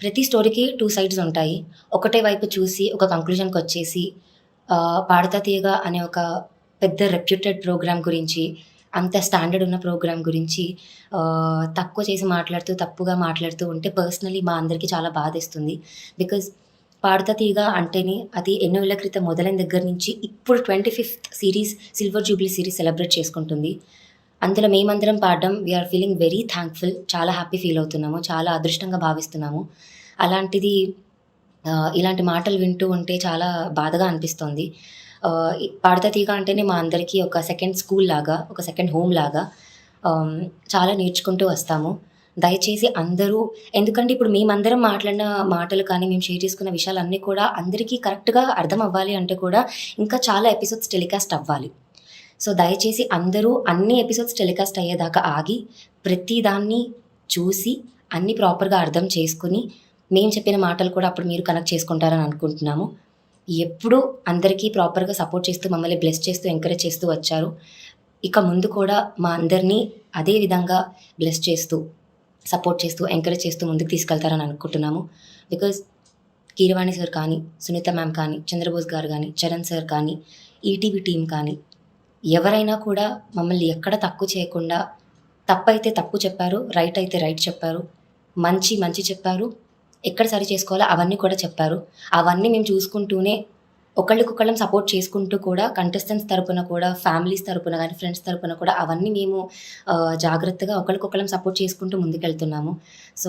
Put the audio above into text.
ప్రతి స్టోరీకి 2 సైడ్స్ ఉంటాయి. ఒకటే వైపు చూసి ఒక కంక్లూజన్‌కొచ్చేసి 'పాడతా తీయగా' అనే ఒక పెద్ద రెప్యూటెడ్ ప్రోగ్రామ్ గురించి, అంత స్టాండర్డ్ ఉన్న ప్రోగ్రామ్ గురించి తక్కువ చేసి మాట్లాడుతూ, తప్పుగా మాట్లాడుతూ ఉంటే పర్సనల్లీ మా అందరికీ చాలా బాధేస్తుంది. బికాజ్ 'పాడతా తీయగా' అంటేనే అది ఎన్నో ఏళ్ల క్రితం మొదలైన దగ్గర నుంచి ఇప్పుడు 25థ్ series silver jubilee series celebrate చేసుకుంటుంది. అందులో మేమందరం పాడడం వీఆర్ ఫీలింగ్ వెరీ థాంక్‌ఫుల్. చాలా హ్యాపీ ఫీల్ అవుతున్నాము. చాలా అదృష్టంగా భావిస్తున్నాము. అలాంటిది ఇలాంటి మాటలు వింటూ ఉంటే చాలా బాధగా అనిపిస్తోంది. 'పాడతా తీగ' అంటేనే మా అందరికీ ఒక సెకండ్ స్కూల్ లాగా, ఒక సెకండ్ హోమ్ లాగా. చాలా నేర్చుకుంటూ వస్తాము. దయచేసి అందరూ, ఎందుకంటే ఇప్పుడు మేమందరం మాట్లాడిన మాటలు కానీ, మేము షేర్ చేసుకున్న విషయాలన్నీ కూడా అందరికీ కరెక్ట్‌గా అర్థం అవ్వాలి అంటే కూడా ఇంకా చాలా ఎపిసోడ్స్ టెలికాస్ట్ అవ్వాలి. సో, దయచేసి అందరూ అన్ని ఎపిసోడ్స్ టెలికాస్ట్ అయ్యేదాకా ఆగి, ప్రతి దాన్ని చూసి, అన్నీ ప్రాపర్‌గా అర్థం చేసుకొని, మేము చెప్పిన మాటలు కూడా అప్పుడు మీరు కనెక్ట్ చేసుకుంటారని అనుకుంటున్నాము. ఎప్పుడూ అందరికీ ప్రాపర్‌గా సపోర్ట్ చేస్తూ, మమ్మల్ని బ్లెస్ చేస్తూ, ఎంకరేజ్ చేస్తూ వచ్చారు. ఇక ముందు కూడా మా అందరినీ అదే విధంగా బ్లెస్ చేస్తూ, సపోర్ట్ చేస్తూ, ఎంకరేజ్ చేస్తూ ముందుకు తీసుకెళ్తారని అనుకుంటున్నాము. బికాజ్ కీరవాణి సార్ కానీ, సునీత మ్యామ్ కానీ, చంద్రబోస్ గారు గానీ, చరణ్ సార్ కానీ, ఈటీవీ టీమ్ కానీ, ఎవరైనా కూడా మమ్మల్ని ఎక్కడ తక్కువ చేయకుండా, తప్పైతే తప్పు చెప్పారు, రైట్ అయితే రైట్ చెప్పారు, మంచి చెప్పారు, ఎక్కడ సరి చేసుకోవాలో అవన్నీ కూడా చెప్పారు. అవన్నీ మేము చూసుకుంటూనే ఒకళ్ళకొకళ్ళం సపోర్ట్ చేసుకుంటూ కూడా కంటెస్టెంట్స్ తరపున కూడా, ఫ్యామిలీస్ తరపున గానీ, ఫ్రెండ్స్ తరపున కూడా అవన్నీ మేము జాగ్రత్తగా ఒకళ్ళకొకళ్ళం సపోర్ట్ చేసుకుంటూ ముందుకెళ్తున్నాము. సో